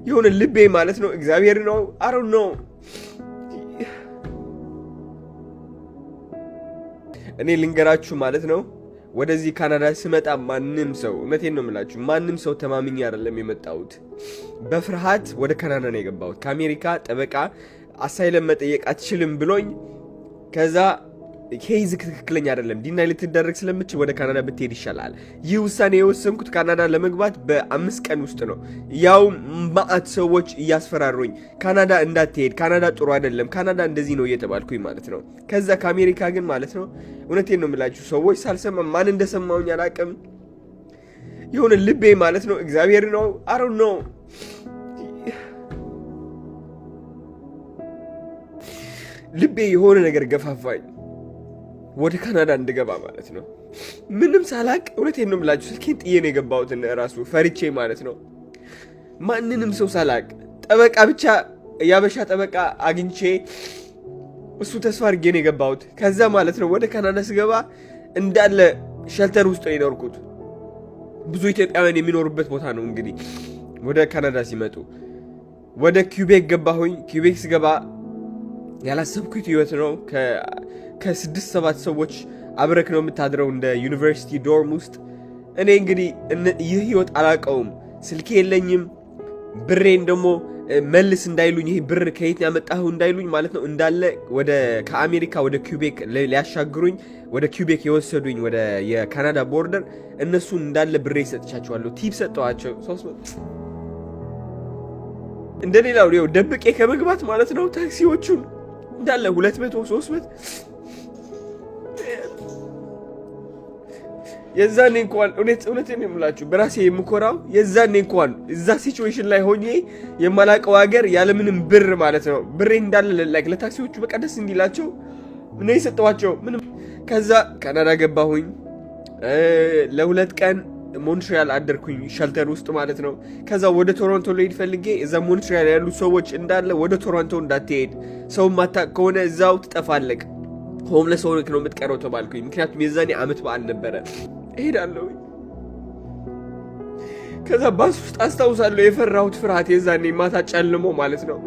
የሆነ ልቤ ማለት ነው እግዚአብሔር ነው I don't know እኔ ልንገራችሁ ማለት ነው ወደዚህ ካናዳ ስመጣ ማንንም ሰው እውነቴን ነው የምላችሁ ማንንም ሰው ተማምኜ አይደለም የመጣሁት በፍርሃት ወደ ካናዳ ነው የገባሁት ከአሜሪካ ጠበቃ አሳይለም መጠየቅ አትችልም ብሎኝ ከዛ ኬዝ ትክክለኛ አይደለም ዲናይ ልትደረግ ስለምትችል ወደ ካናዳ ብትሄድ ይሻላል ይህ ውሳኔ የወሰንኩት ካናዳ ለመግባት በ5 ቀን ውስጥ ነው ያው ማአት ሰዎች እያስፈራሩኝ ካናዳ እንዳትሄድ ካናዳ ጥሩ አይደለም ካናዳ እንደዚህ ነው እየተባልኩኝ ማለት ነው ከዛ ከአሜሪካ ግን ማለት ነው እውነቴን ነው የምላችሁ ሰዎች ሳልሰማ ማን እንደሰማውኝ አላቅም የሆነ ልቤ ማለት ነው እግዚአብሔር ነው I don't know ልቤ የሆነ ነገር ገፋፋኝ ወደ ካናዳ እንድገባ ማለት ነው ምንም ሳላቅ እውነቴን ነው የምላችሁ ስልኬን ጥዬ ነው የገባሁት ራሱ ፈርቼ ማለት ነው ማንንም ሰው ሳላቅ ጠበቃ ብቻ ያበሻ ጠበቃ አግኝቼ እሱ ተስፋ አድርጌ ነው የገባሁት ከዛ ማለት ነው ወደ ካናዳ ስገባ እንዳለ ሸልተር ውስጥ ነው የኖርኩት ብዙ ኢትዮጵያውያን የሚኖሩበት ቦታ ነው እንግዲህ ወደ ካናዳ ሲመጡ ወደ ኪውቤክ ገባሁኝ ኪውቤክ ስገባ ያላሰብኩት ህይወት ነው ከ6-7 ሰዎች አብረክ ነው የምታድረው እንደ ዩኒቨርሲቲ ዶርም ውስጥ እኔ እንግዲህ ይህ ህይወት አላቀውም ስልኬ የለኝም ብሬን ደግሞ መልስ እንዳይሉኝ ይሄ ብር ከየት ያመጣው እንዳይሉኝ ማለት ነው እንዳለ ወደ ከአሜሪካ ወደ ኪውቤክ ሊያሻግሩኝ ወደ ኪውቤክ የወሰዱኝ ወደ የካናዳ ቦርደር እነሱ እንዳለ ብሬ ሰጥቻቸዋለሁ ቲፕ ሰጠዋቸው 300 እንደሌላው ነው ደብቄ ከመግባት ማለት ነው ታክሲዎቹን እንዳለ 200-300 የዛኔ እንኳን እውነቴን ነው የምላችሁ በራሴ የምኮራው የዛኔ እንኳን እዛ ሲቹዌሽን ላይ ሆኜ የማላቀው ሀገር ያለ ምንም ብር ማለት ነው ብሬ እንዳለ ለታክሲዎቹ በቃ ደስ እንዲላቸው ምን ይሰጣቸው ምንም ከዛ ካናዳ ገባሁኝ ለ2 ቀን ሞንትሪያል አደርኩኝ ሸልተር ውስጥ ማለት ነው ከዛ ወደ ቶሮንቶ ልሄድ ፈልጌ እዛ ሞንትሪያል ያሉ ሰዎች እንዳለ ወደ ቶሮንቶ እንዳትሄድ ሰው ማታቅ ከሆነ እዛው ትጠፋለክ ሆምለስ ሆነክ ነው የምትቀረው ተባልኩኝ ምክንያቱም የዛኔ አመት በዓል ነበረ እሄዳለሁ ከዛ ባስ ውስጥ አስታውሳለሁ የፈራሁት ፍርሃት የዛኔ ማታ ጨልሞ ማለት ነው